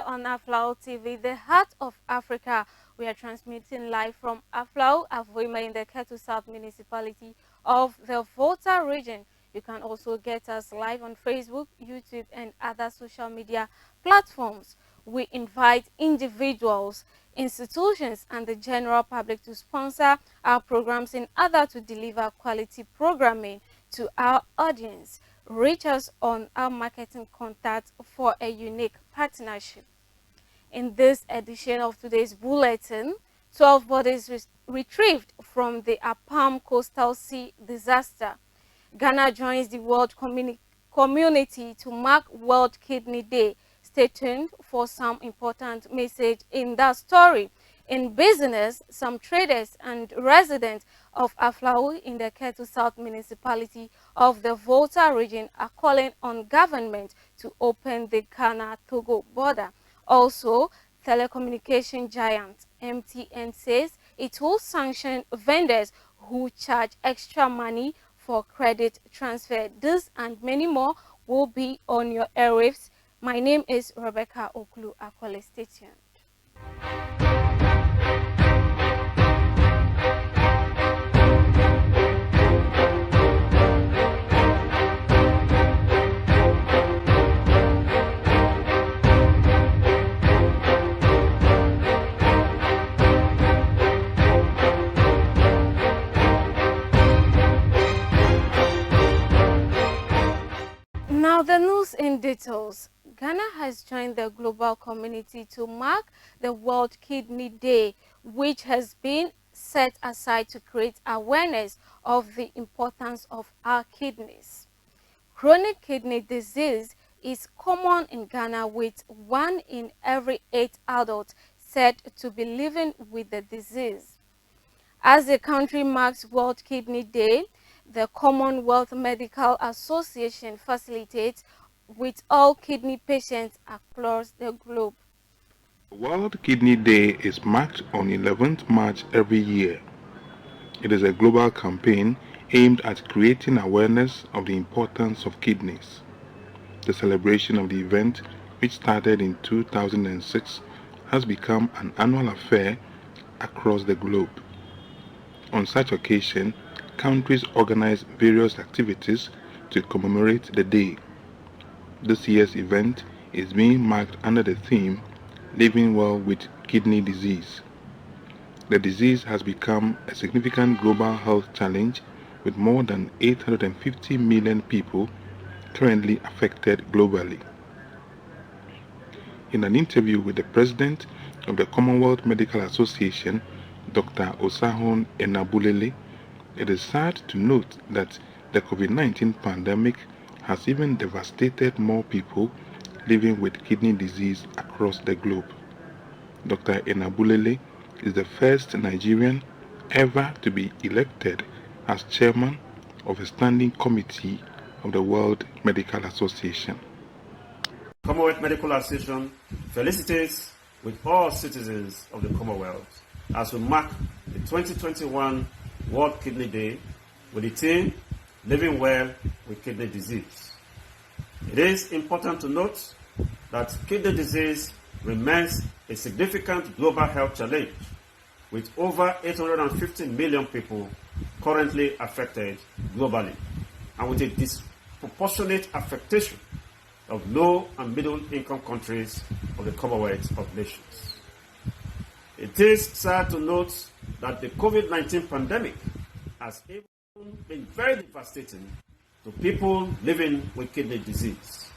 on Aflao TV, the heart of Africa. We are transmitting live from Aflao, Avoima in the Ketu South municipality of the Volta region. You can also get us live on Facebook, YouTube, and other social media platforms. We invite individuals, institutions, and the general public to sponsor our programs in order to deliver quality programming to our audience. Reach us on our marketing contact for a unique partnership. In this edition of today's bulletin, 12 bodies retrieved from the Apam Coastal Sea disaster. Ghana joins the world community to mark World Kidney Day. Stay tuned for some important message in that story. In business, some traders and residents of Aflao in the Ketu South municipality of the Volta region are calling on government to open the Ghana-Togo border. Also, telecommunication giant MTN says it will sanction vendors who charge extra money for credit transfer. This and many more will be on your airwaves. My name is Rebecca Okulu Akwale. Stay tuned. Now the news in details. Ghana has joined the global community to mark the World Kidney Day, which has been set aside to create awareness of the importance of our kidneys. Chronic kidney disease is common in Ghana, with 1 in every 8 adults said to be living with the disease. As the country marks World Kidney Day, the Commonwealth Medical Association facilitates with all kidney patients across the globe. World Kidney Day is marked on 11th March every year. It is a global campaign aimed at creating awareness of the importance of kidneys. The celebration of the event, which started in 2006, has become an annual affair across the globe. On such occasion, countries organize various activities to commemorate the day. This year's event is being marked under the theme Living Well with Kidney Disease. The disease has become a significant global health challenge, with more than 850 million people currently affected globally. In an interview with the president of the Commonwealth Medical Association, Dr. Osahon Enabulele, it is sad to note that the COVID-19 pandemic has even devastated more people living with kidney disease across the globe. Dr. Enabulele is the first Nigerian ever to be elected as chairman of a standing committee of the World Medical Association. Commonwealth Medical Association felicitates with all citizens of the Commonwealth as we mark the 2021 World Kidney Day with the theme Living Well with Kidney Disease. It is important to note that kidney disease remains a significant global health challenge, with over 850 million people currently affected globally, and with a disproportionate affectation of low and middle income countries of the Commonwealth of Nations. It is sad to note that the COVID-19 pandemic has even been very devastating to people living with kidney disease.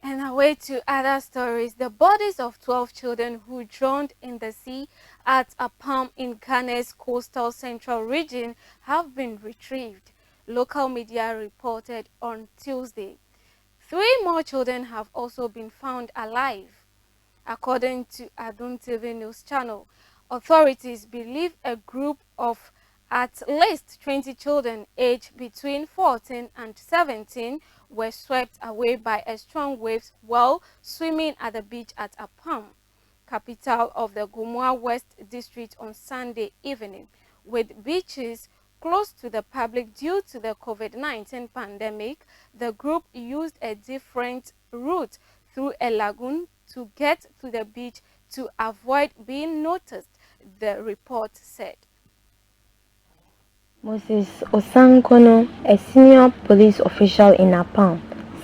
And away to other stories, the bodies of 12 children who drowned in the sea at Apam in Ghana's coastal central region have been retrieved, local media reported on Tuesday. 3 more children have also been found alive. According to Adun TV news channel, authorities believe a group of at least 20 children aged between 14 and 17 were swept away by a strong waves while swimming at the beach at Apam, capital of the Gumua West district, on Sunday evening, with beaches close to the public due to the COVID-19 pandemic, the group used a different route through a lagoon to get to the beach to avoid being noticed, the report said. Moses Osankono, a senior police official in Nepal,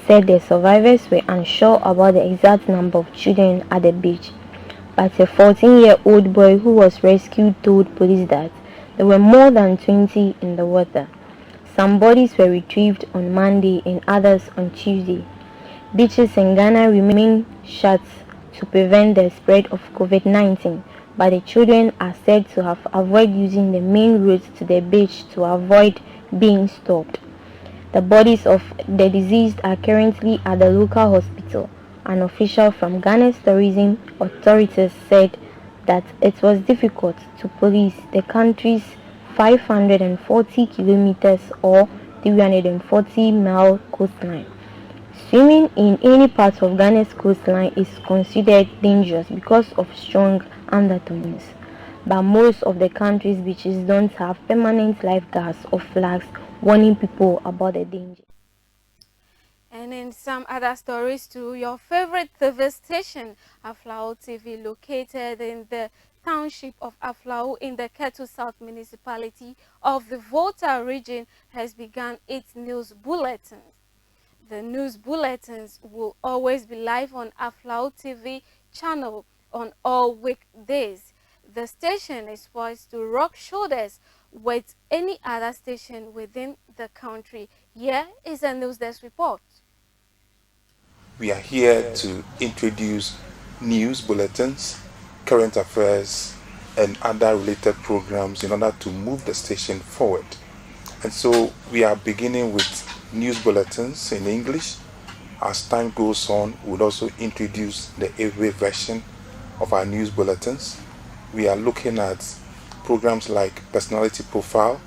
said the survivors were unsure about the exact number of children at the beach, but a 14-year-old boy who was rescued told police that there were more than 20 in the water. Some bodies were retrieved on Monday and others on Tuesday. Beaches in Ghana remain shut to prevent the spread of COVID-19, but the children are said to have avoided using the main route to the beach to avoid being stopped. The bodies of the deceased are currently at the local hospital. An official from Ghana's tourism authorities said that it was difficult to police the country's 540 kilometers or 340-mile coastline. Swimming in any part of Ghana's coastline is considered dangerous because of strong undertones, but most of the country's beaches don't have permanent lifeguards or flags warning people about the danger. And in some other stories too, your favorite TV station, Aflao TV, located in the township of Aflao in the Ketu South municipality of the Volta region, has begun its news bulletins. The news bulletins will always be live on Aflao TV channel on all weekdays. The station is poised to rock shoulders with any other station within the country. Here is a news desk report. We are here to introduce news bulletins, current affairs, and other related programs in order to move the station forward. And so we are beginning with news bulletins in English. As time goes on, we'll also introduce the Ewe version of our news bulletins. We are looking at programs like Personality Profile,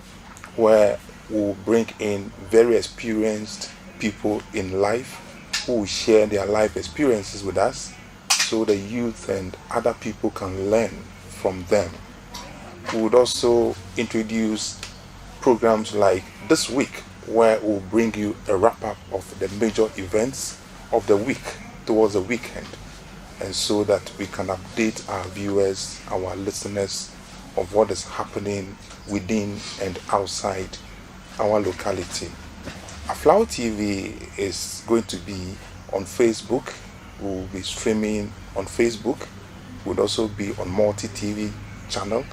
where we'll bring in very experienced people in life who will share their life experiences with us so the youth and other people can learn from them. We would also introduce programs like This Week, where we'll bring you a wrap-up of the major events of the week towards the weekend, and so that we can update our viewers, our listeners, of what is happening within and outside our locality. Aflao TV is going to be on Facebook. We'll be streaming on Facebook. We'll also be on multi-TV channel.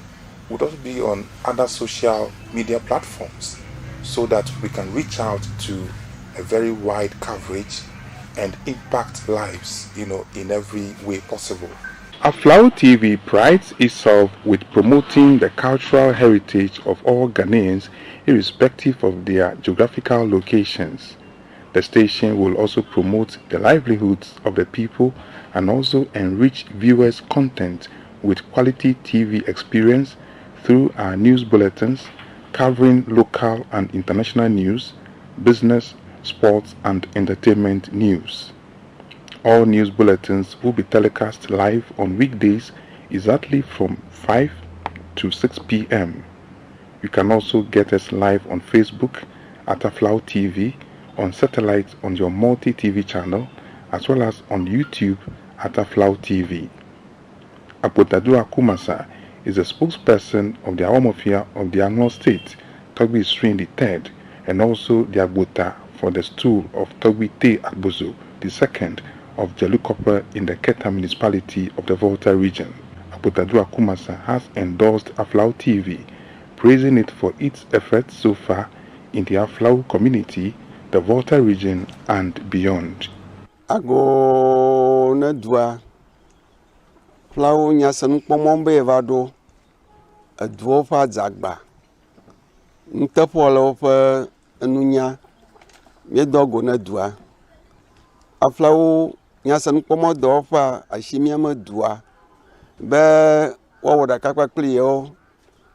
We'll also be on other social media platforms so that we can reach out to a very wide coverage and impact lives, in every way possible. Aflao TV prides itself with promoting the cultural heritage of all Ghanaians irrespective of their geographical locations. The station will also promote the livelihoods of the people and also enrich viewers' content with quality TV experience through our news bulletins covering local and international news, business, sports and entertainment news. All news bulletins will be telecast live on weekdays exactly from 5 to 6 p.m. You can also get us live on Facebook at Aflao TV, on satellite on your multi-TV channel, as well as on YouTube at Aflao TV. Apotadu Akumasa is the spokesperson of the Awamofia of the Anglo State, Togbi String III, and also the Agbota for the stool of Togbi Te Agbozo II of Jelukopa in the Keta municipality of the Volta region. Apotadu Akumasa has endorsed Aflao TV, praising it for its efforts so far in the Aflao community, the Volta region and beyond. Ago na dua Aflao nyasan kpomombe evado aduo fa zagba ntepolo fa enunya miedogo na dua Aflao nyasan kpomodo fa ashimia dua be wowoda kakpakliyo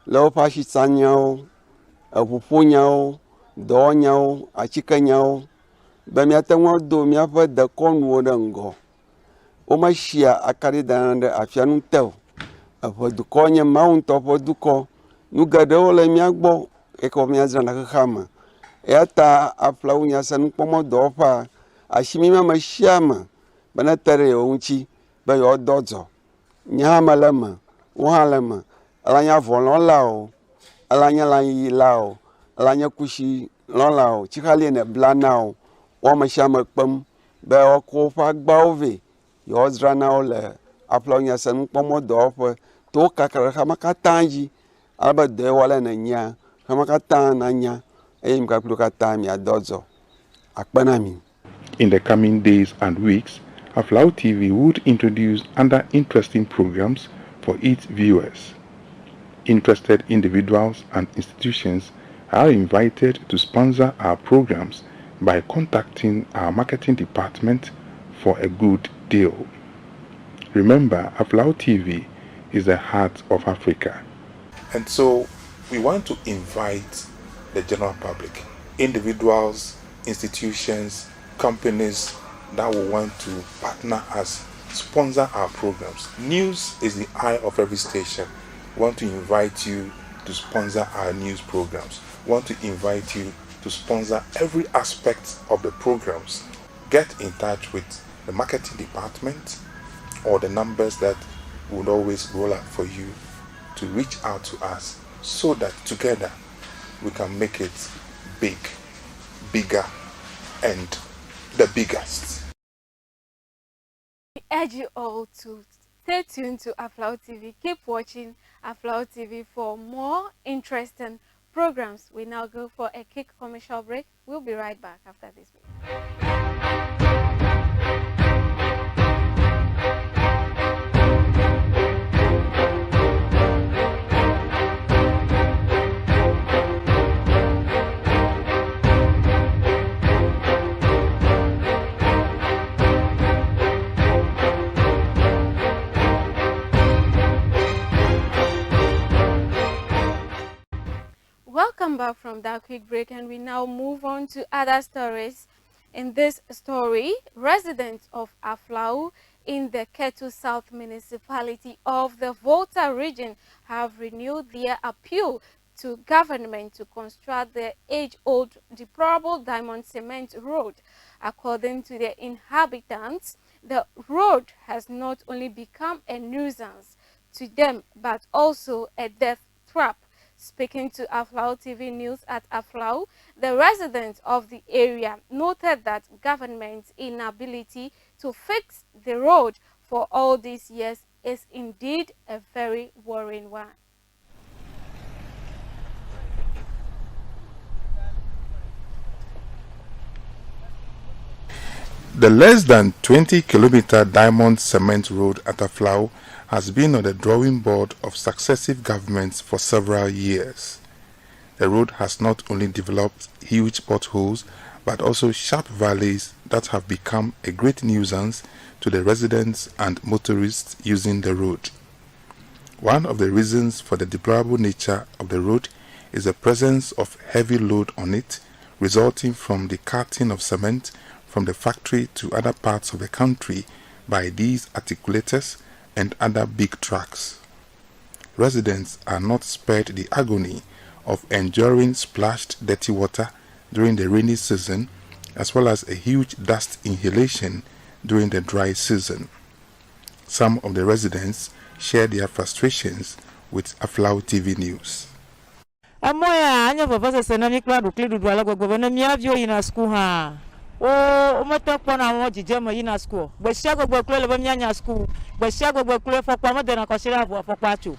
le fa shisanyo apupunyo donyo achikanyo be miatenwo do miafa de konwo de ngo o ma shia akari dan afianu tel afa duko nye maunto fo duko nu gade o le miagbo eko miazra na khama eta Aflao nyasan kpomo dofa ashimima mashama bana tare onchi ba yo dozo nyama lama wahalama alanya volon lao alanya lanyi lao alanya kushi lao chikali ne blanao wa mashama kpam ba ko fa gbauve yo zra na ole Aflao nyasan kpomo dofa to kakara khama katanji alba de wala na nya khama katana nya eyim kaplo katami adozo akpanami. In the coming days and weeks, Aflao TV would introduce other interesting programs for its viewers. Interested individuals and institutions are invited to sponsor our programs by contacting our marketing department for a good deal. Remember, Aflao TV is the heart of Africa. And so we want to invite the general public, individuals, institutions, companies that will want to partner us, sponsor our programs. News is the eye of every station. We want to invite you to sponsor our news programs. We want to invite you to sponsor every aspect of the programs. Get in touch with the marketing department or the numbers that would always roll out for you to reach out to us so that together we can make it big, bigger, and the biggest. We urge you all to stay tuned to Aflao TV. Keep watching Aflao TV for more interesting programs. We now go for a quick commercial break. We'll be right back after this break. Welcome back from that quick break, and we now move on to other stories. In this story, residents of Aflao in the Ketu South municipality of the Volta region have renewed their appeal to government to construct the age-old deplorable diamond cement road. According to the inhabitants, the road has not only become a nuisance to them but also a death trap. Speaking to Aflao TV News at Aflao, the residents of the area noted that government's inability to fix the road for all these years is indeed a very worrying one. The less than 20-kilometer diamond cement road at Aflao has been on the drawing board of successive governments for several years. The road has not only developed huge potholes but also sharp valleys that have become a great nuisance to the residents and motorists using the road. One of the reasons for the deplorable nature of the road is the presence of heavy load on it, resulting from the carting of cement from the factory to other parts of the country by these articulators and other big trucks. Residents are not spared the agony of enduring splashed dirty water during the rainy season, as well as a huge dust inhalation during the dry season. Some of the residents share their frustrations with Aflao TV News. Amoya anya papa sasa na mikla dukli dudwala gogo na miavyo ina school ha. O umata pona mo jijema ina school. Bwesha gogo kule ba myanya school. Bwesha gogo kule fa kwa madena kwa shira bo fa kwacho.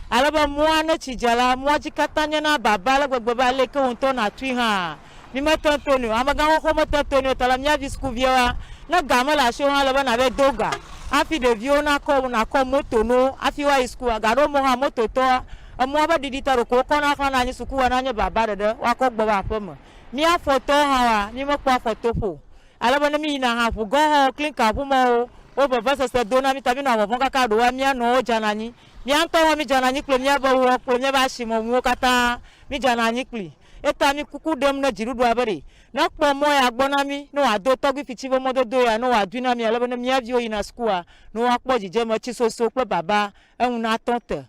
Alaba mwana chijala mwaji katanya na babala gogo ba leke unto na twi ha. Ni mata tonyo amaga ko mata tonyo tala myavyo school viewa na gama la sho alaba na be doga. Afi de vio na ko moto no afi wa school agaro mo ha moto to amwaba didita ro ko kona kana nyi suku wana nya baba de wa ko gbo ba fama mi a photo ha wa mi mo kwa photo po alaba na mi na ha fu go ho clean ka fu mo o baba se dona mi tabi na wo fon kaka do wa mi no janani mi an to wa mi janani klo mi aba wo klo mi ba shi mo mu kata mi janani kli eta mi kuku dem na jirudu abere na kpo mo ya gbona mi no ado to gbi fiti bo mo do ya no wa dwina mi alaba na mi avio ina school no wa kpo jije mo chi so pe baba ehun na tonte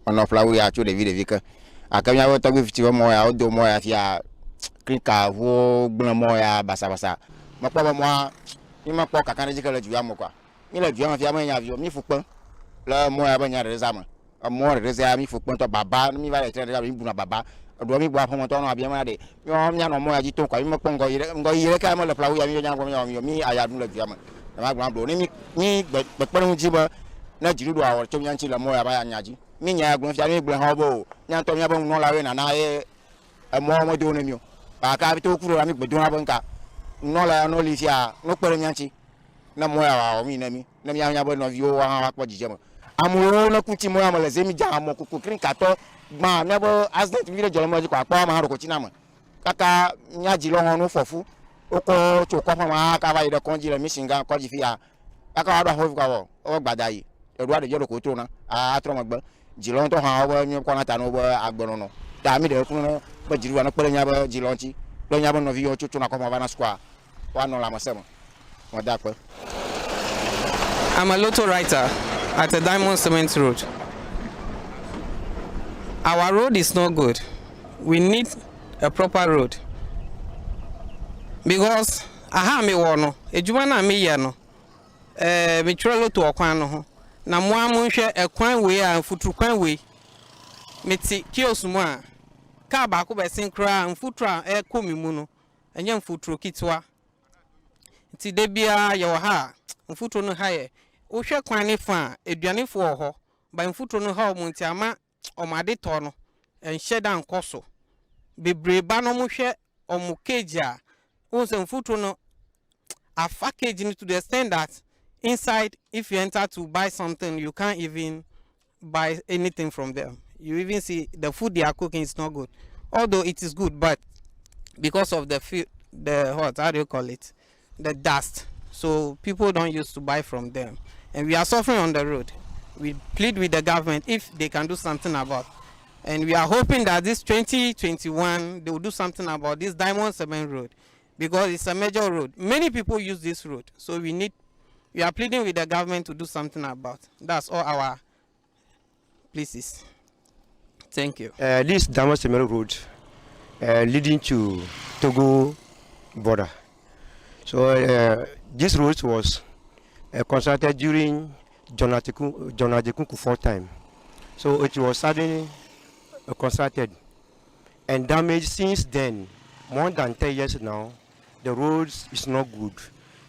on Aflao ya cho de vi que akamya wo tagu fiti mo ya odo mo ya fia krika wo gbon mo ya basa basa mo pa mo mi ma po kakane jikala juya mo kwa mi la juya ma fia mo nya vio mi fukpon la mo ya ba nya reza ma mo reza mi fukpon to baba mi va le tre mi buna baba do mi bua pon to no abia ma de yo nya no mo ya jito kwa mi mo pongo yire ka mo le plawo ya mi nya ko mi aya dun la juya ma ma gba do ni mi be pon ji ba na jiru do awor chom nya nchi la mo ya ba ya nyaji mi nya gbon fia mi gbon ha bo nya to mi ba no la we na ye mo do ni mi ba ka bi to kuro la mi gbon ha bo nka no la no li fia no pere nyanchi na mo ya wa mi na mi anya bo no vio wa ha kwa jije mo amuro na kuti mo ya mo le zemi ja mo kuku krin ka to gba me bo accident mi le jolo mo ji kwa pa ma ro ko china mo kaka nya ji lo honu fofu o ko to ko ma ka ba ide kon ji le mi singa ko ji fia kaka wa do ho fi kwa wo o gbada yi e do ade jolo ko to na a tro mo gba ji lo to ha wo mi ko na ta no bo agboro no da mi de kun no ba ji ru na pere nya ba ji lo nchi lo nya bo no vio chuchu na ko ma ba na square wa no la mo se mo da pe. I'm a lotto writer at a Diamond Cement Road. Our road is not good. We need a proper road. Because aha me wono, ejuma na me ye no. Me tro lotto okwan no ho. Na mo amonhwe ekwan we a mfutru kwan we. Meti kiosumu a ka ba ko besin kra mfutru a ekomi mu no. Enye mfutru kitwa. Ti de bia ye wo ha mfutru no ha ye. Wo hwe kwan ne fa eduanefo ho ba mfutru no ha omunti ama omade to no enhye da nkoso bebre ba no mo hwe omu cage a wo se mfutru no a package to the extent that inside if you enter to buy something you can't even buy anything from them. You even see the food they are cooking is not good, although it is good, but because of the what, how do you call it, the dust, so people don't used to buy from them, and we are suffering on the road. We plead with the government if they can do something about, and we are hoping that this 2021 they will do something about this Diamond Cement Road, because it's a major road. Many people use this road, so we are pleading with the government to do something about. That's all our places. Thank you. This Diamond Cement Road leading to Togo border. So this road was constructed during John Adekunku time. So it was suddenly constructed and damaged since then. More than 10 years now, the roads is not good.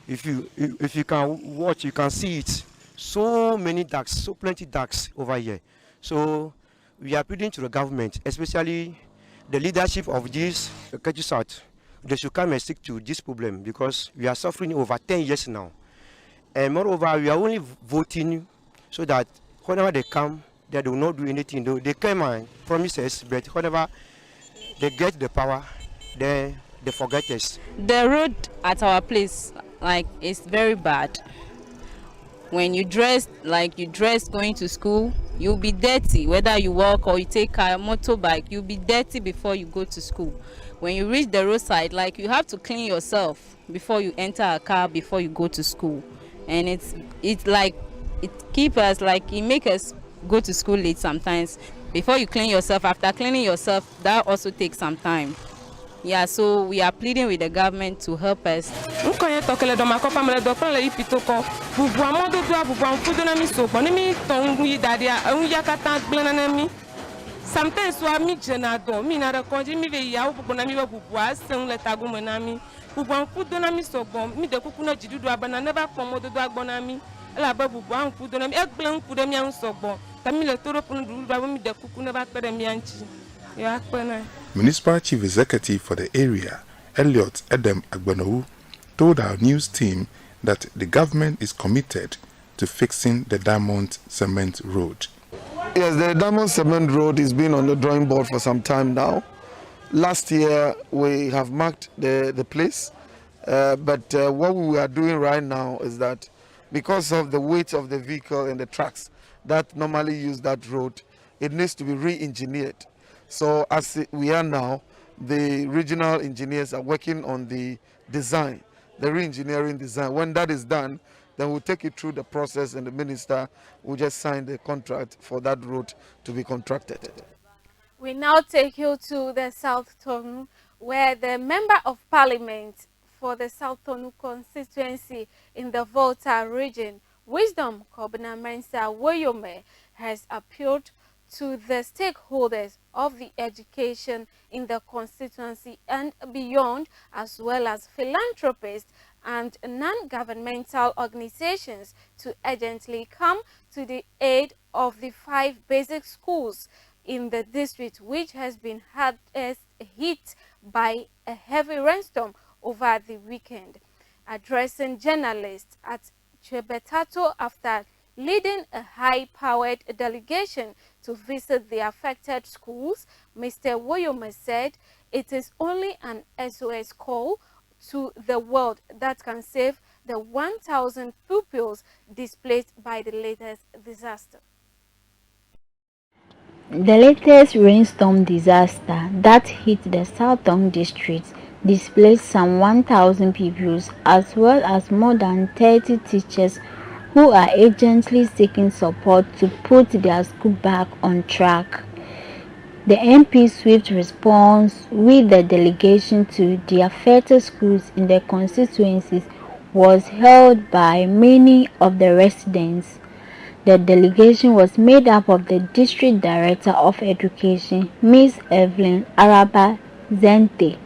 If you can watch, you can see it. So many ducks, so plenty ducks over here. So we are pleading to the government, especially the leadership of this Keju South. They should come and stick to this problem because we are suffering over 10 years now. And moreover, we are only voting so that whenever they come, they will not do anything. They come and promise us, but whenever they get the power, they forget us. The road at our place, is very bad. When you dress going to school, you'll be dirty. Whether you walk or you take a motorbike, you'll be dirty before you go to school. When you reach the roadside, you have to clean yourself before you enter a car, before you go to school. And it keep us, it make us go to school late sometimes. Before you clean yourself, after cleaning yourself, that also takes some time. Yeah, so we are pleading with the government to help us. Sometimes wa mi jena do mi na rekonji mi ve ya obubu na mi we bubu asen le tagumo na mi bubu anfu do na mi sogbon mi de kuku na jidudu abana never pon mododo agbon na mi la ba bubu anfu do na mi egblen anfu de mi an sogbon ta mi le toro pon dudu ba mi de kuku na ba pere mi anchi ya pena. Municipal Chief Executive for the area, Elliot Edem Agbanowu, told our news team that the government is committed to fixing the Diamond Cement Road. Yes, the Diamond Cement Road has been on the drawing board for some time now. Last year we have marked the place, but what we are doing right now is that because of the weight of the vehicle and the trucks that normally use that road, it needs to be re-engineered. So as we are now, the regional engineers are working on the design, the re-engineering design. When that is done, then we'll take it through the process and the minister will just sign the contract for that road to be contracted. We now take you to the South Tonu, where the Member of Parliament for the South Tonu constituency in the Volta region, Wisdom Kobina Mensa Woyome, has appealed to the stakeholders of the education in the constituency and beyond, as well as philanthropists and non-governmental organizations, to urgently come to the aid of the 5 basic schools in the district, which has been hardest hit by a heavy rainstorm over the weekend. Addressing journalists at Chebetato after leading a high-powered delegation to visit the affected schools, Mr. Woyome said it is only an SOS call to the world that can save the 1,000 pupils displaced by the latest disaster. The latest rainstorm disaster that hit the southern district displaced some 1,000 pupils as well as more than 30 teachers who are urgently seeking support to put their school back on track. The MP's swift response with the delegation to the affected schools in the constituencies was hailed by many of the residents. The delegation was made up of the District Director of Education, Ms. Evelyn Araba Zente,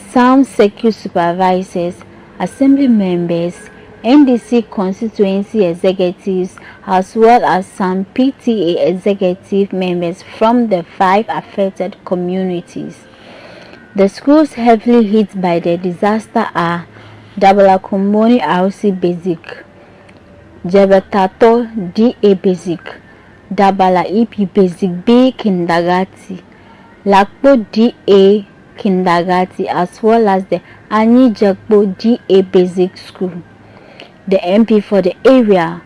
some circuit supervisors, assembly members, NDC constituency executives, as well as some PTA executive members from the 5 affected communities. The schools heavily hit by the disaster are Dabala Kumboni RC Basic, Jebetato DA Basic, Dabala EP Basic B Kindergarten, Lakpo DA Kindergarten, as well as the Ani Jakpo DA Basic School. The MP for the area,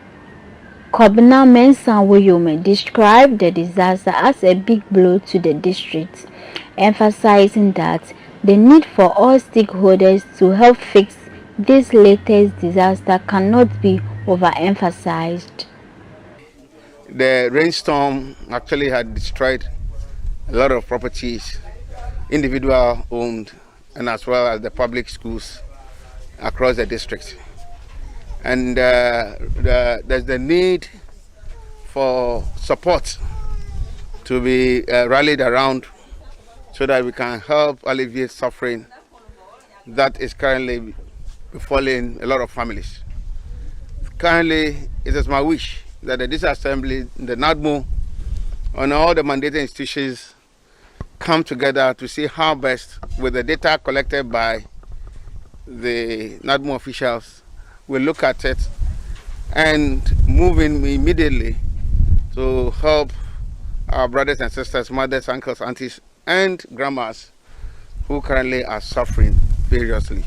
Kobina Mensah Woyome, described the disaster as a big blow to the district, emphasizing that the need for all stakeholders to help fix this latest disaster cannot be overemphasized. The rainstorm actually had destroyed a lot of properties, individual owned and as well as the public schools across the district. And there's the need for support to be rallied around so that we can help alleviate suffering that is currently befalling a lot of families. Currently, it is my wish that the District Assembly, the NADMO, and all the mandated institutions come together to see how best, with the data collected by the NADMO officials, we look at it and move in immediately to help our brothers and sisters, mothers, uncles, aunties, and grandmas who currently are suffering seriously.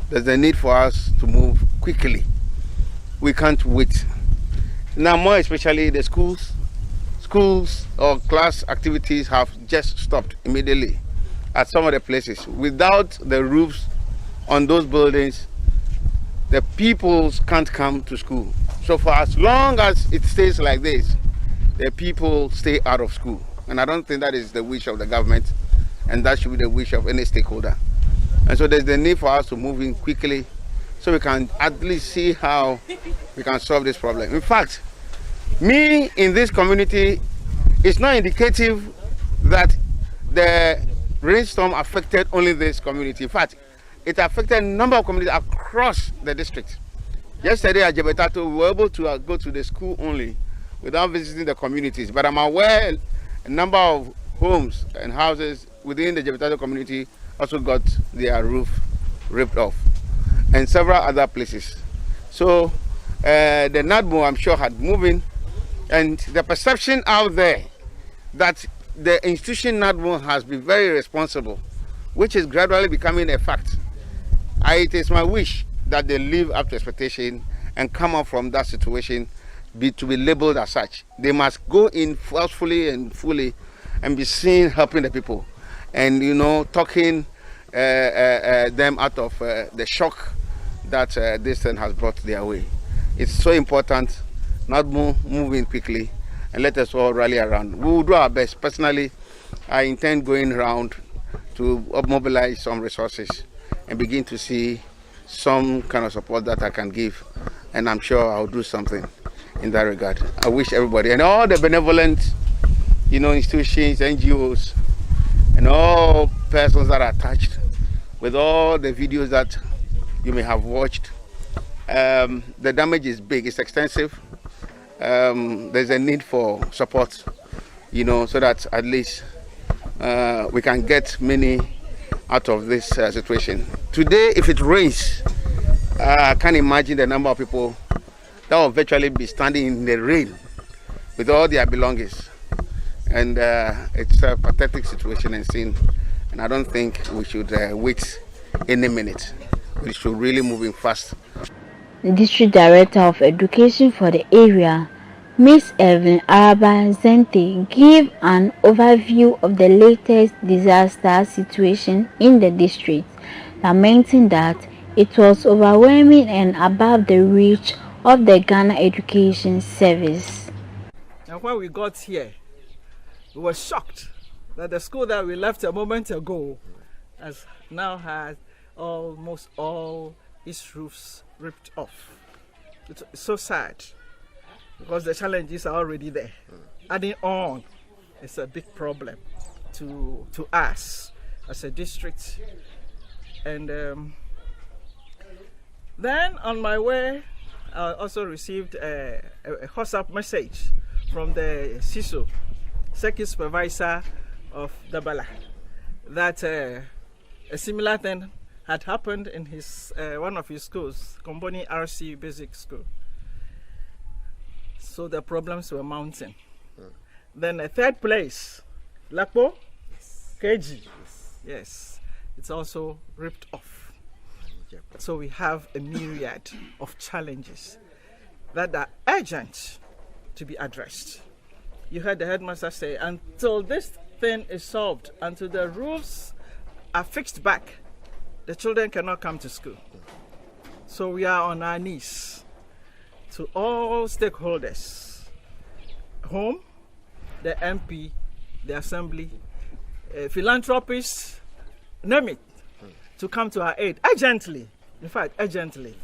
There's a need for us to move quickly. We can't wait. Now, more especially the schools or class activities have just stopped immediately at some of the places. Without the roofs on those buildings, the peoples can't come to school. So for as long as it stays like this, the people stay out of school. And I don't think that is the wish of the government, and that should be the wish of any stakeholder. And so there's the need for us to move in quickly so we can at least see how we can solve this problem. In fact, me in this community, it's not indicative that the rainstorm affected only this community. In fact, it affected a number of communities across the district. Yesterday at Jebetato, we were able to go to the school only without visiting the communities. But I'm aware a number of homes and houses within the Jebetato community also got their roof ripped off, and several other places. So the NADMO, I'm sure, had moved in, and the perception out there that the institution NADMO has been very responsible, which is gradually becoming a fact. It is my wish that they live up to expectation and come out from that situation to be labeled as such. They must go in forcefully and fully and be seen helping the people, and talking them out of the shock that this thing has brought their way. It's so important, not moving quickly, and let us all rally around. We will do our best. Personally, I intend going around to mobilize some resources and begin to see some kind of support that I can give, and I'm sure I'll do something in that regard. I wish everybody and all the benevolent, institutions, NGOs, and all persons that are touched with all the videos that you may have watched. The damage is big, it's extensive. There's a need for support, so that at least we can get many out of this situation. Today, if it rains, I can't imagine the number of people that will virtually be standing in the rain with all their belongings. And it's a pathetic situation and scene. And I don't think we should wait any minute. We should really move in fast. District Director of Education for the area, Ms. Evelyn Araba Zente, gave an overview of the latest disaster situation in the district, lamenting that it was overwhelming and above the reach of the Ghana Education Service. And when we got here, we were shocked that the school that we left a moment ago has now had almost all its roofs ripped off. It's so sad because the challenges are already there. Adding on, it's a big problem to us as a district. And then on my way, I also received a WhatsApp message from the CISO, Circuit Supervisor of Dabala, that a similar thing had happened in his one of his schools, Komboni RC Basic School. So the problems were mounting. Then a third place, Lakpo, KG, yes, it's also ripped off. So we have a myriad of challenges that are urgent to be addressed. You heard the headmaster say, until this thing is solved, until the roofs are fixed back, the children cannot come to school. So we are on our knees to all stakeholders, home, the MP, the Assembly, philanthropists, name it, to come to our aid urgently. In fact, urgently.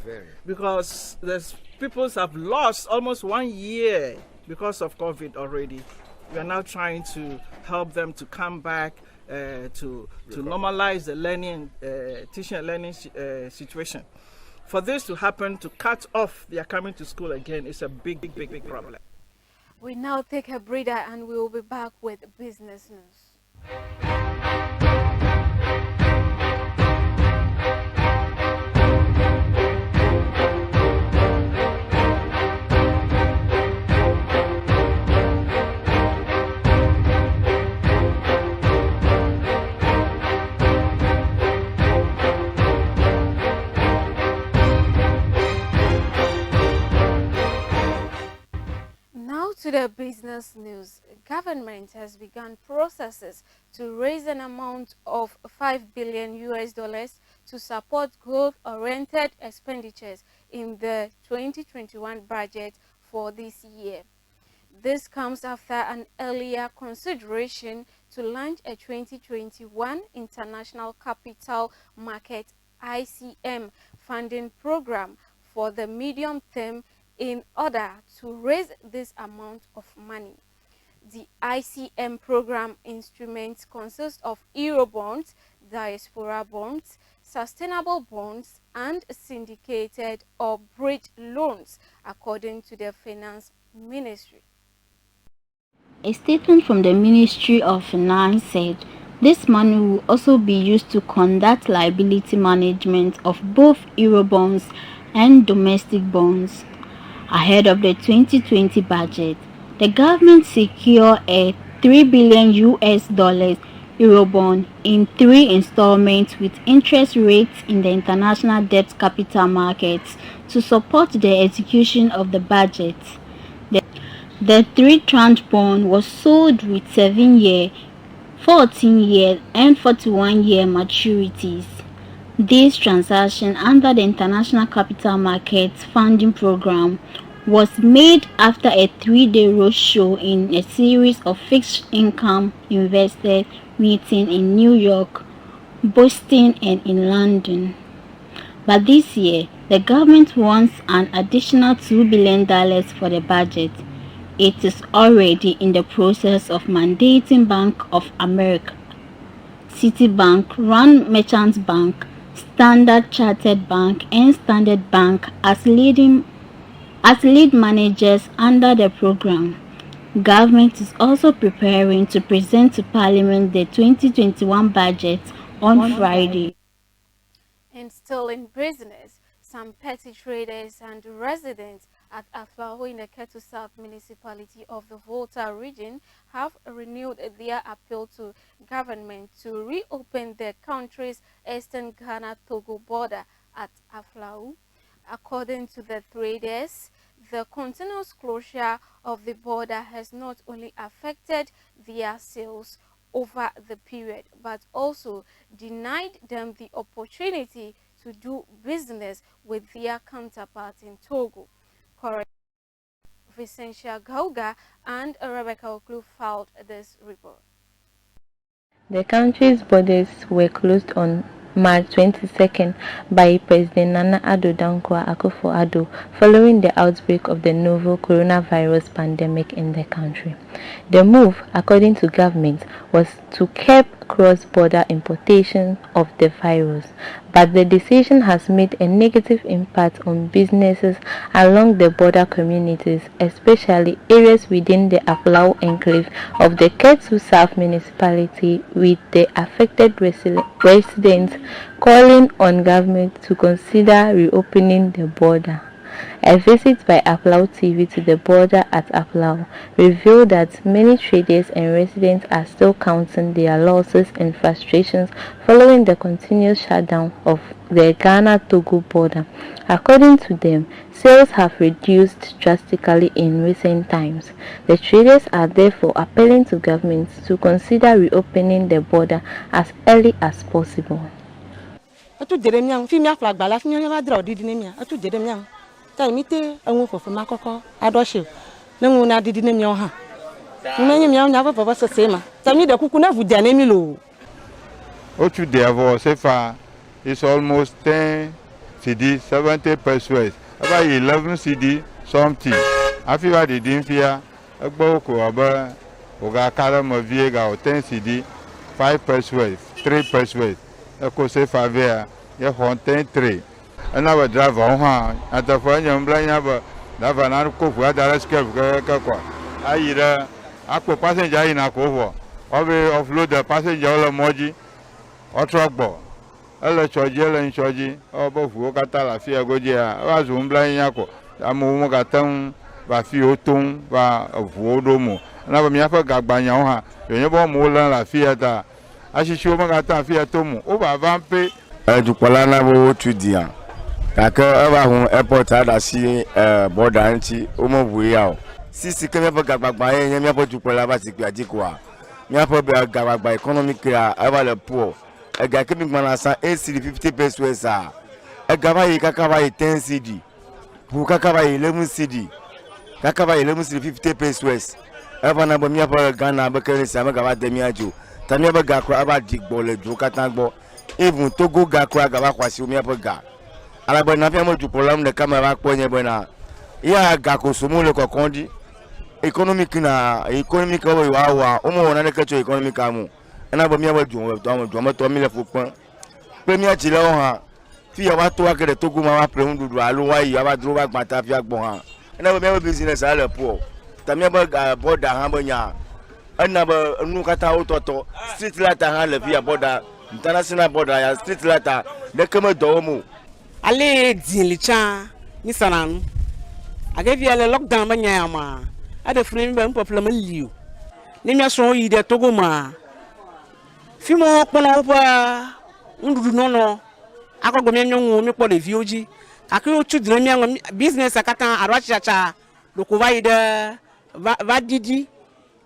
Because there's people have lost almost 1 year because of COVID already. We are now trying to help them to come back to normalize the learning, teaching and learning situation. For this to happen, to cut off their coming to school again, is a big problem. We now take a breather and we will be back with business news. To the business news, government has begun processes to raise an amount of $5 billion to support growth-oriented expenditures in the 2021 budget for this year. This comes after an earlier consideration to launch a 2021 International Capital Market (ICM) funding program for the medium term in order to raise this amount of money. The ICM program instruments consist of Eurobonds, diaspora bonds, sustainable bonds, and syndicated or bridge loans, according to the Finance Ministry. A statement from the Ministry of Finance said this money will also be used to conduct liability management of both Eurobonds and domestic bonds. Ahead of the 2020 budget, the government secured a $3 billion Eurobond in 3 installments with interest rates in the international debt capital markets to support the execution of the budget. The 3-tranche bond was sold with 7-year, 14-year, and 41-year maturities. This transaction under the International Capital Markets Funding Program was made after a 3-day roadshow in a series of fixed income investors meetings in New York, Boston, and in London. But this year, the government wants an additional $2 billion for the budget. It is already in the process of mandating Bank of America, Citibank, Rand Merchant Bank, Standard Chartered Bank, and Standard Bank as lead managers under the program. Government is also preparing to present to Parliament the 2021 budget on Friday. And still in business, some petty traders and residents at Aflao in the Ketu South municipality of the Volta region have renewed their appeal to government to reopen the country's eastern Ghana-Togo border at Aflao. According to the traders, the continuous closure of the border has not only affected their sales over the period, but also denied them the opportunity to do business with their counterparts in Togo. Correct. Vicentia Gauga and Rebecca Oklu filed this report. The country's borders were closed on March 22nd by President Nana Addo Dankwa Akufo-Addo following the outbreak of the novel coronavirus pandemic in the country. The move, according to government, was to curb cross-border importation of the virus, but the decision has made a negative impact on businesses along the border communities, especially areas within the Aflao enclave of the Ketu South municipality, with the affected residents calling on government to consider reopening the border. A visit by Aflao TV to the border at Aflao revealed that many traders and residents are still counting their losses and frustrations following the continuous shutdown of the Ghana-Togo border. According to them, sales have reduced drastically in recent times. The traders are therefore appealing to governments to consider reopening the border as early as possible. Taimite anwo fofo makoko adoshe nanwo na didi na ha mmenye mi anya papa basa sema tami de kuku na vudia na mi lo otu de avo sefa is almost 10 cedi 70 pesos about 11 cedi something afiwa de dinfia egbo ko aba oga kala mo viega o 10 cedi 5 pesos 3 pesos eko sefa via ye honten 3 ana driver ha atafa nyambla nyaba dava na ko fu adara skef ka kwa ayira akpo passenger ayi na ko ho obe offload the passenger ola moji o truckbo ele choji ele choji obo fu ka ta la fi agoje a wa zu mbla nyako amu mo ka tan ba fi otun ba fu odomo na ba mi afa gagba nya ha yenye bo mo la fi ata ashishi o mo ka ta fi atomu o ba vampe edukola na bo tudia kaka aba hu airport ada si border anti o mo buya o sisi ke me gbagba yen me po jupola ba ti pe adiko me po be gbagba economic aba le poor e ga ke mi gbana san 8 cedi 50 pesos e ga ba yi kaka ba yi 10 cedi bu kaka ba yi 11 cedi kaka ba yi 11 cedi 50 pesos e ba na bo me po Ghana ba ke se ma ga ba de mi ajo ta me ba ga kra aba digbo le ju kata gbo even Togo ga kra ga ba kwasi o me po ga ala bo na fiamo ju problem de camera kponye bona ya ga ko sumu le kokondi economic wo wa o mo na le kecho economic amu na bo mi abo ju mo to mi le fopon premier ti le o ha fi ya wa to wa kere Togo ma wa pre ndudu alu wa yi wa dro wa gbata fi agbon ha na bo mi abo business ala po ta mi abo border ha bonya na bo nu kata o toto street light ha le fi ya border international border ya street light de keme do mo ale dinlicha ni sanan agavi ale lockdown banya ya ma ada frame ba problem liu ni mi so yi de Togo ma fi mo pono pa ndudu nono akogo mi nyu mi po le vioji akiro chu dina mi business akata arachacha loko va ide va didi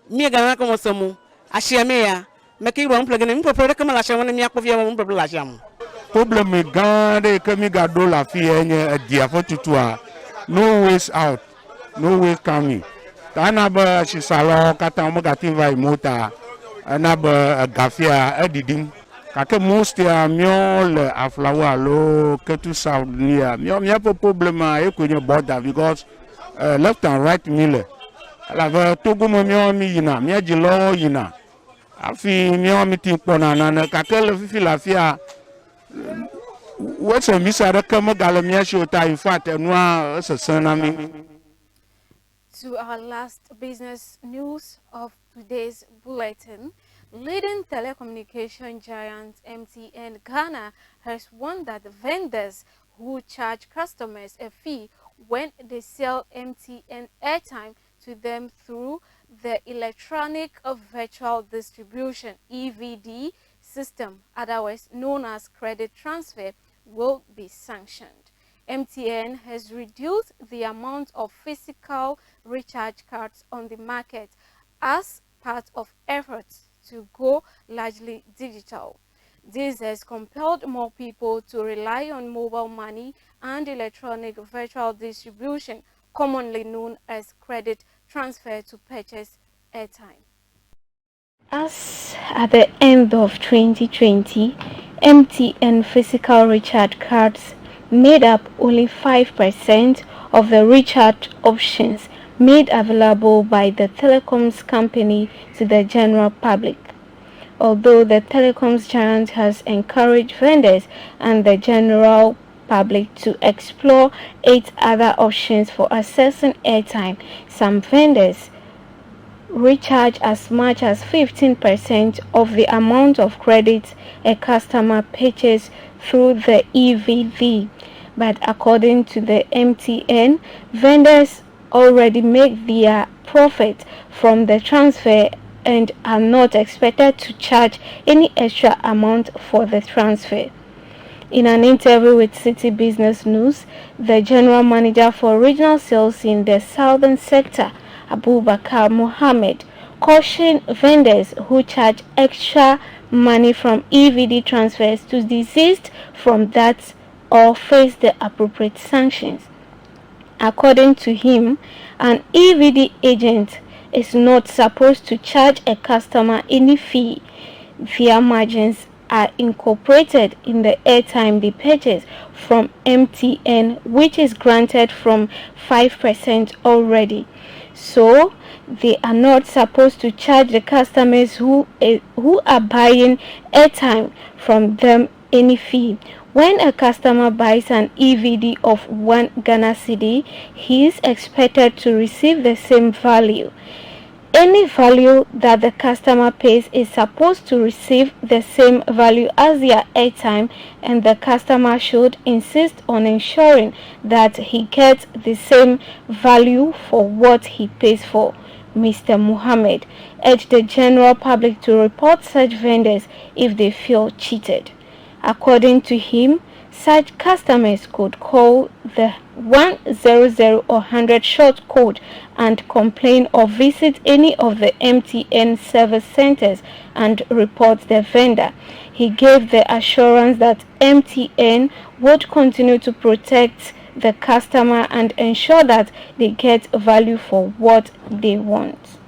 mi ga na ko samu ashia me ya me ki ro plug mi po kama la shama mi akpo via mo problem la shama problème grande que mi gado la fille dia for tutua no ways out no way coming. Tanaba Shisalo, Katamogativa Mota, anaba Gafia, Edidim. Kake most ya miol aflawa lo ketu south near. Mia problema e kwenye border because left and right mile. La Togo mo mi yina, mia jilo yina. Afi mia mi tipona na kake le fifi la fia. What's a misada kama galamia shota in fact enwa sasana mi. To our last business news of today's bulletin, leading telecommunication giant MTN Ghana has warned that vendors who charge customers a fee when they sell MTN airtime to them through the electronic virtual distribution (EVD) system, otherwise known as credit transfer, will be sanctioned. MTN has reduced the amount of physical recharge cards on the market as part of efforts to go largely digital. This has compelled more people to rely on mobile money and electronic virtual distribution, commonly known as credit transfer, to purchase airtime. As at the end of 2020, MTN physical recharge cards made up only 5% of the recharge options made available by the telecoms company to the general public. Although the telecoms giant has encouraged vendors and the general public to explore 8 other options for accessing airtime, some vendors recharge as much as 15% of the amount of credit a customer purchases through the EVV. But according to the MTN, vendors already make their profit from the transfer and are not expected to charge any extra amount for the transfer. In an interview with City Business News, the general manager for regional sales in the southern sector, Abubakar Mohammed, cautioned vendors who charge extra money from EVD transfers to desist from that or face the appropriate sanctions. According to him, an EVD agent is not supposed to charge a customer any fee. Their margins are incorporated in the airtime they purchase from MTN, which is granted from 5% already. So they are not supposed to charge the customers who are buying airtime from them any fee. When a customer buys an EVD of 1 Ghana cedi, he is expected to receive the same value. Any value that the customer pays is supposed to receive the same value as their airtime, and the customer should insist on ensuring that he gets the same value for what he pays for. Mr. Muhammad urged the general public to report such vendors if they feel cheated. According to him, such customers could call the 100 or 100 short code and complain or visit any of the MTN service centers and report the vendor. He gave the assurance that MTN would continue to protect the customer and ensure that they get value for what they want.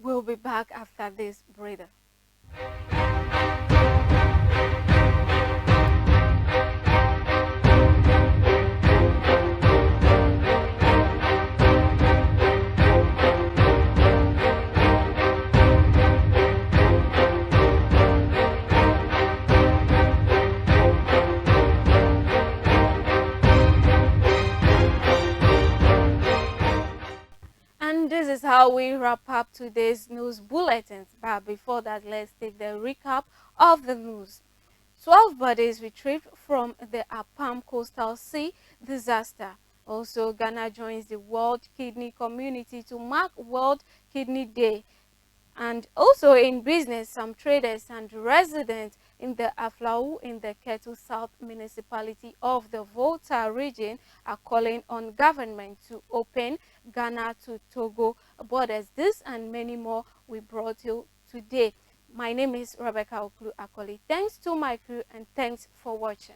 We'll be back after this breather. And this is how we wrap up today's news bulletins. But before that, let's take the recap of the news. 12 bodies retrieved from the Apam Coastal Sea disaster. Also, Ghana joins the World Kidney Community to mark World Kidney Day. And also in business, some traders and residents in the Aflao in the Ketu South municipality of the Volta region are calling on government to open Ghana to Togo borders. This and many more we brought you today. My name is Rebecca Oklu Akoli. Thanks to my crew and thanks for watching.